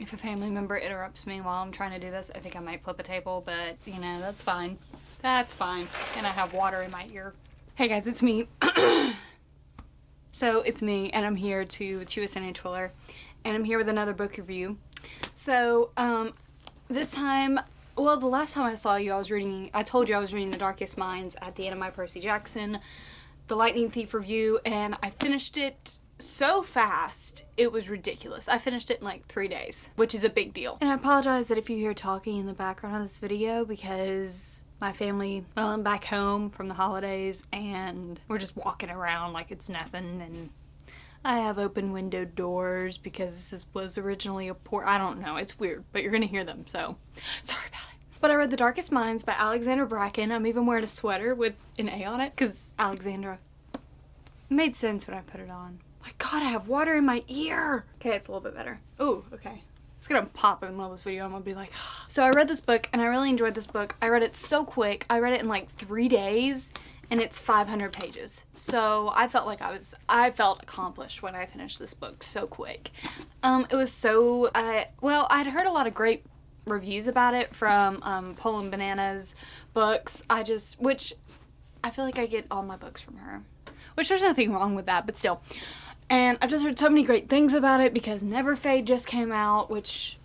If a family member interrupts me while I'm trying to do this, I think I might flip a table, but, you know, that's fine. That's fine. And I have water in my ear. Hey guys, it's me. So, it's me, and I'm here to chew a Sunday Twiller, and I'm here with another book review. So, this time, well, the last time I saw you, I told you I was reading The Darkest Minds at the end of my Percy Jackson, The Lightning Thief review, and I finished it so fast, it was ridiculous. I finished it in like 3 days, which is a big deal. And I apologize that if you hear talking in the background of this video, because my family, well, I'm back home from the holidays, and we're just walking around like it's nothing, and I have open window doors because this was originally a port. I don't know, it's weird, but you're gonna hear them, so sorry about it. But I read The Darkest Minds by Alexandra Bracken. I'm even wearing a sweater with an A on it, because Alexandra. It made sense when I put it on. My god, I have water in my ear! Okay, it's a little bit better. Ooh, okay. It's gonna pop in the middle of this video. I'm gonna be like, So I read this book, and I really enjoyed this book. I read it so quick. I read it in like 3 days, and it's 500 pages. So I felt like I felt accomplished when I finished this book so quick. It was so, well, I'd heard a lot of great reviews about it from Poland Bananas books. Which I feel like I get all my books from her. Which there's nothing wrong with that, but still. And I've just heard so many great things about it because Never Fade just came out, which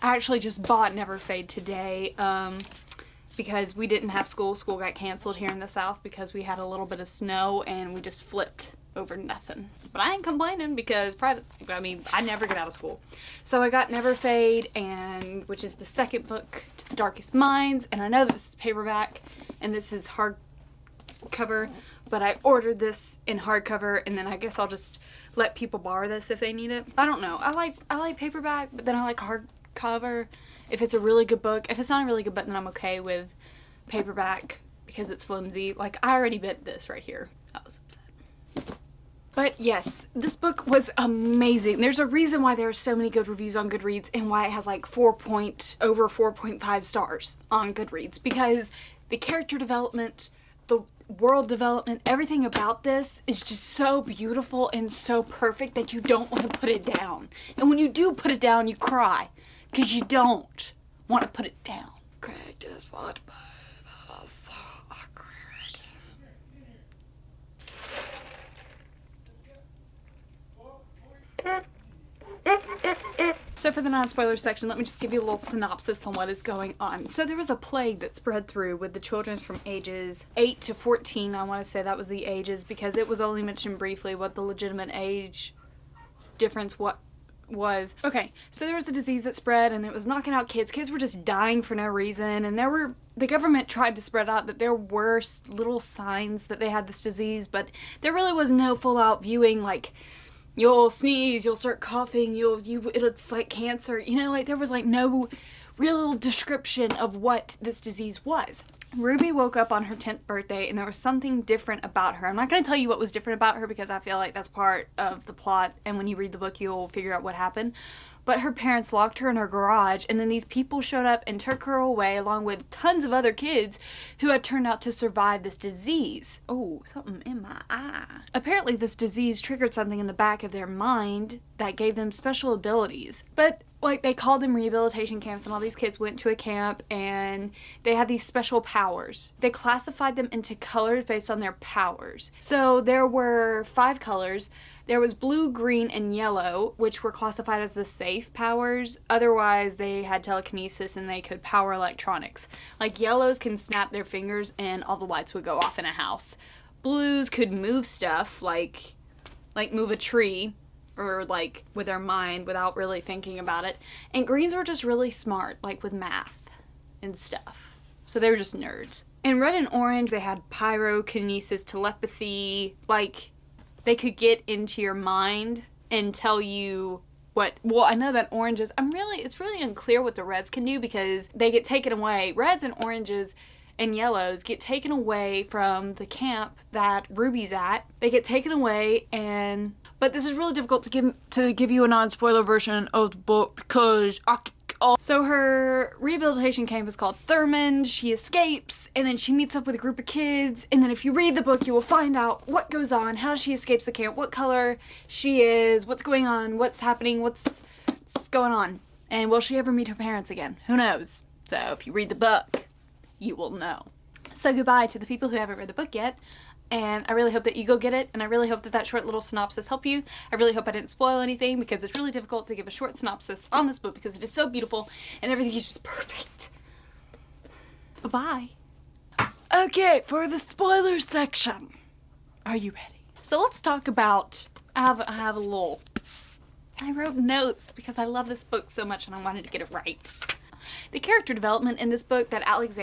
I actually just bought Never Fade today because we didn't have school. School got canceled here in the South because we had a little bit of snow and we just flipped over nothing. But I ain't complaining because I never get out of school. So I got Never Fade, which is the second book to The Darkest Minds, and I know that this is paperback and this is hardcover, but I ordered this in hardcover, and then I guess I'll just let people borrow this if they need it. I don't know. I like paperback, but then I like hardcover if it's a really good book. If it's not a really good book, then I'm okay with paperback because it's flimsy. Like, I already bit this right here. I was upset. But yes, this book was amazing. There's a reason why there are so many good reviews on Goodreads and why it has like over 4.5 stars on Goodreads, because the character development, the world development, everything about this is just so beautiful and so perfect that you don't want to put it down. And when you do put it down, you cry because you don't want to put it down. Craig just walked by. That was so awkward. So for the non-spoiler section, let me just give you a little synopsis on what is going on. So there was a plague that spread through with the children from ages 8 to 14. I want to say that was the ages because it was only mentioned briefly what the legitimate age difference was. Okay, so there was a disease that spread and it was knocking out kids. Kids were just dying for no reason, and the government tried to spread out that there were little signs that they had this disease, but there really was no full-out viewing, like, you'll sneeze, you'll start coughing, it's like cancer, you know, like there was like no real description of what this disease was. Ruby woke up on her 10th birthday and there was something different about her. I'm not going to tell you what was different about her because I feel like that's part of the plot, and when you read the book you'll figure out what happened. But her parents locked her in her garage, and then these people showed up and took her away along with tons of other kids who had turned out to survive this disease. Oh, something in my eye. Apparently this disease triggered something in the back of their mind that gave them special abilities. But like, they called them rehabilitation camps, and all these kids went to a camp and they had these special powers. They classified them into colors based on their powers. So there were 5 colors. There was blue, green, and yellow, which were classified as the safe powers. Otherwise, they had telekinesis and they could power electronics. Like, yellows can snap their fingers and all the lights would go off in a house. Blues could move stuff, like move a tree, or like with their mind without really thinking about it. And greens were just really smart, like with math and stuff. So they were just nerds. In red and orange, they had pyrokinesis, telepathy, like they could get into your mind and tell you what, well, I know that oranges, it's really unclear what the reds can do because they get taken away. Reds and oranges and yellows get taken away from the camp that Ruby's at. They get taken away, but this is really difficult to give you a non-spoiler version of the book because oh. So her rehabilitation camp is called Thurmond. She escapes, and then she meets up with a group of kids, and then if you read the book, you will find out what goes on, how she escapes the camp, what color she is, what's going on, what's happening, what's going on. And will she ever meet her parents again? Who knows? So if you read the book, you will know. So goodbye to the people who haven't read the book yet. And I really hope that you go get it, and I really hope that that short little synopsis helped you. I really hope I didn't spoil anything, because it's really difficult to give a short synopsis on this book because it is so beautiful and everything is just perfect. Bye-bye. Okay, for the spoiler section. Are you ready? So let's talk about, I wrote notes because I love this book so much and I wanted to get it right. The character development in this book that Alex,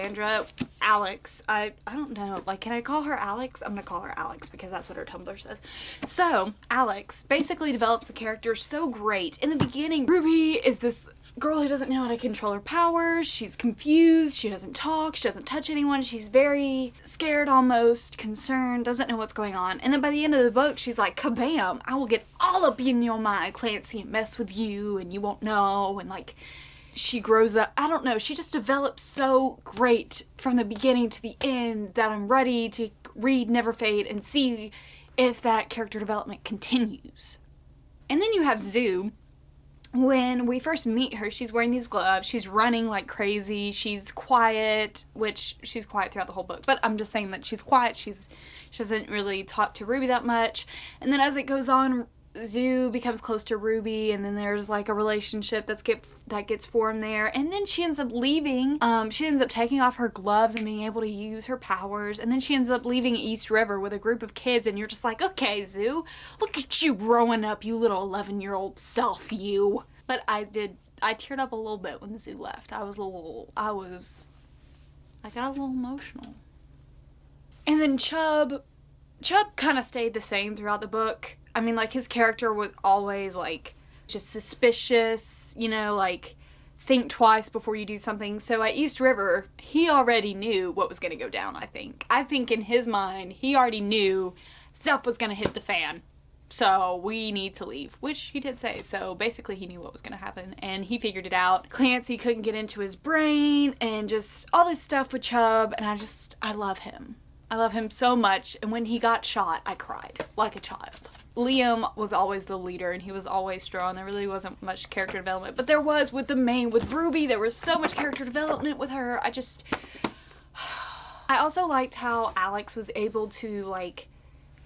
I don't know, like, can I call her Alex? I'm gonna call her Alex because that's what her Tumblr says. So, Alex basically develops the character so great. In the beginning, Ruby is this girl who doesn't know how to control her powers. She's confused, she doesn't talk, she doesn't touch anyone, she's very scared almost, concerned, doesn't know what's going on. And then by the end of the book, she's like, kabam, I will get all up in your mind, Clancy, and mess with you, and you won't know, and like, she grows up, I don't know, she just develops so great from the beginning to the end that I'm ready to read Never Fade and see if that character development continues. And then you have Zoo. When we first meet her, she's wearing these gloves, she's running like crazy, she's quiet, which she's quiet throughout the whole book, but I'm just saying that she's quiet, she doesn't really talk to Ruby that much, and then as it goes on, Zoo becomes close to Ruby, and then there's like a relationship that gets formed there, and then she ends up leaving. She ends up taking off her gloves and being able to use her powers, and then she ends up leaving East River with a group of kids, and you're just like, okay, Zoo, look at you growing up, you little 11-year-old self, you. But I teared up a little bit when Zoo left. I got a little emotional. And then Chubb kind of stayed the same throughout the book. I mean, like, his character was always, like, just suspicious, you know, like, think twice before you do something. So at East River, he already knew what was going to go down, I think. I think in his mind, he already knew stuff was going to hit the fan. So we need to leave, which he did say. So basically he knew what was going to happen and he figured it out. Clancy couldn't get into his brain and just all this stuff with Chubb, and I love him. I love him so much, and when he got shot, I cried like a child. Liam was always the leader, and he was always strong. There really wasn't much character development, but there was with Ruby, there was so much character development with her. I also liked how Alex was able to, like,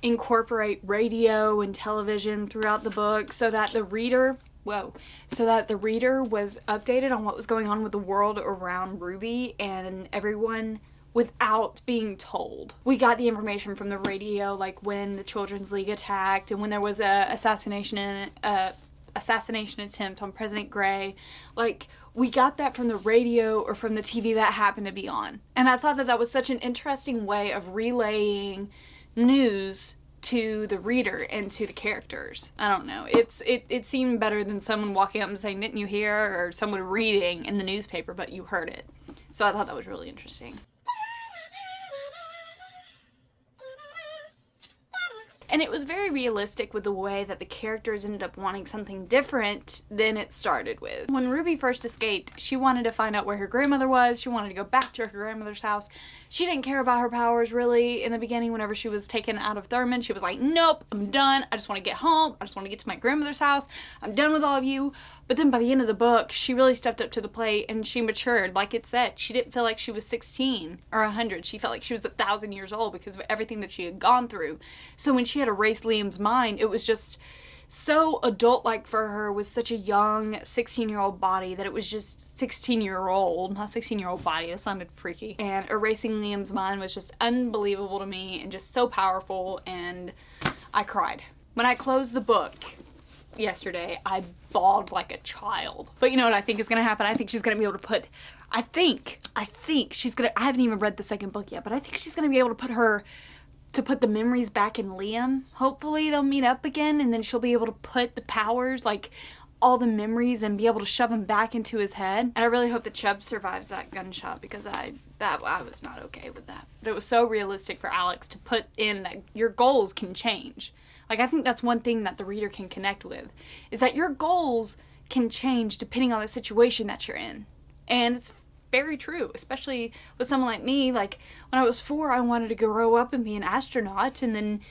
incorporate radio and television throughout the book so that the reader was updated on what was going on with the world around Ruby and everyone without being told. We got the information from the radio, like when the Children's League attacked and when there was a assassination attempt on President Gray. Like, we got that from the radio or from the TV that happened to be on. And I thought that that was such an interesting way of relaying news to the reader and to the characters. I don't know. It seemed better than someone walking up and saying, "Didn't you hear?" or someone reading in the newspaper, but you heard it. So I thought that was really interesting. And it was very realistic with the way that the characters ended up wanting something different than it started with. When Ruby first escaped, she wanted to find out where her grandmother was. She wanted to go back to her grandmother's house. She didn't care about her powers, really, in the beginning. Whenever she was taken out of Thurmond, she was like, nope, I'm done. I just want to get home. I just want to get to my grandmother's house. I'm done with all of you. But then by the end of the book, she really stepped up to the plate and she matured. Like it said, she didn't feel like she was 16 or 100. She felt like she was 1,000 years old because of everything that she had gone through. So when she had erased Liam's mind, it was just so adult-like for her with such a young 16-year-old body that it was just 16-year-old, not 16-year-old body. That sounded freaky. And erasing Liam's mind was just unbelievable to me and just so powerful, and I cried. When I closed the book yesterday, I bawled like a child. But you know what I think is going to happen? I think she's going to be able to put, I think she's going to, I haven't even read the second book yet, but I think she's going to be able to put the memories back in Liam. Hopefully they'll meet up again and then she'll be able to put the powers, like all the memories, and be able to shove them back into his head. And I really hope that Chubb survives that gunshot because I was not okay with that. But it was so realistic for Alex to put in that your goals can change. Like, I think that's one thing that the reader can connect with, is that your goals can change depending on the situation that you're in. And it's very true, especially with someone like me. Like, when I was 4, I wanted to grow up and be an astronaut, and then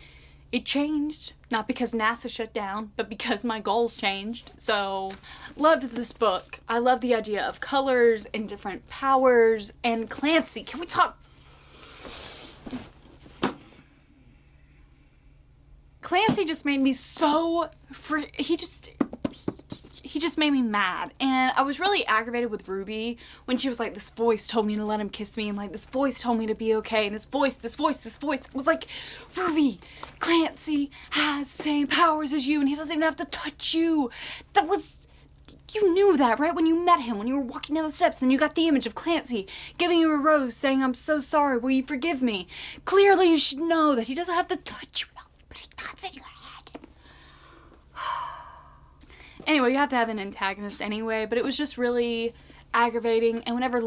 it changed. Not because NASA shut down, but because my goals changed. So, loved this book. I love the idea of colors and different powers. And Clancy, can we talk? Clancy just made me so he just made me mad. And I was really aggravated with Ruby when she was like, this voice told me to let him kiss me, and like, this voice told me to be okay, and this voice was like, Ruby, Clancy has the same powers as you, and he doesn't even have to touch you. You knew that, right? When you met him, when you were walking down the steps, and you got the image of Clancy giving you a rose saying, I'm so sorry, will you forgive me? Clearly you should know that he doesn't have to touch you, but he does in your head. Anyway, you have to have an antagonist anyway, but it was just really aggravating. And whenever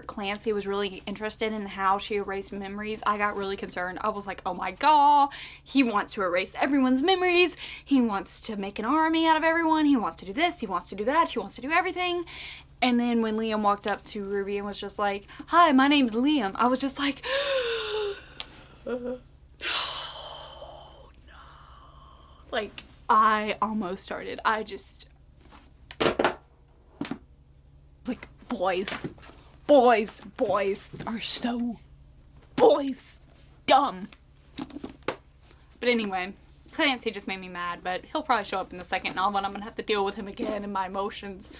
Clancy was really interested in how she erased memories, I got really concerned. I was like, oh my god, he wants to erase everyone's memories. He wants to make an army out of everyone. He wants to do this. He wants to do that. He wants to do everything. And then when Liam walked up to Ruby and was just like, hi, my name's Liam, I was just like, no. Like, I almost started. Like, boys are so dumb. But anyway, Clancy just made me mad, but he'll probably show up in the second novel and I'm gonna have to deal with him again and my emotions.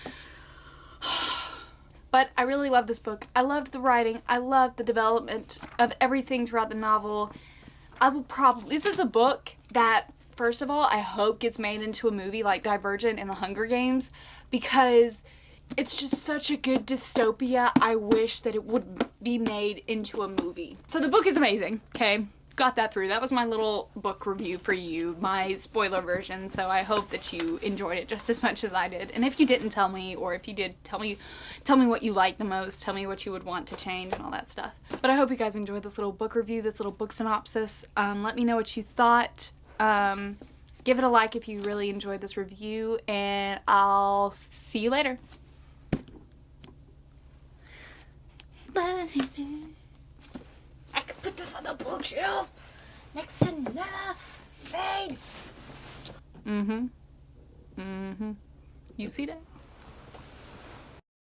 But I really love this book. I loved the writing. I loved the development of everything throughout the novel. This is a book that, first of all, I hope gets made into a movie like Divergent and The Hunger Games, because it's just such a good dystopia. I wish that it would be made into a movie. So the book is amazing, okay? Got that through. That was my little book review for you, my spoiler version, so I hope that you enjoyed it just as much as I did. And if you didn't tell me, or if you did, tell me what you liked the most, tell me what you would want to change and all that stuff. But I hope you guys enjoyed this little book review, this little book synopsis. Let me know what you thought. Give it a like if you really enjoyed this review, and I'll see you later. I could put this on the bookshelf next to nothing. You see that?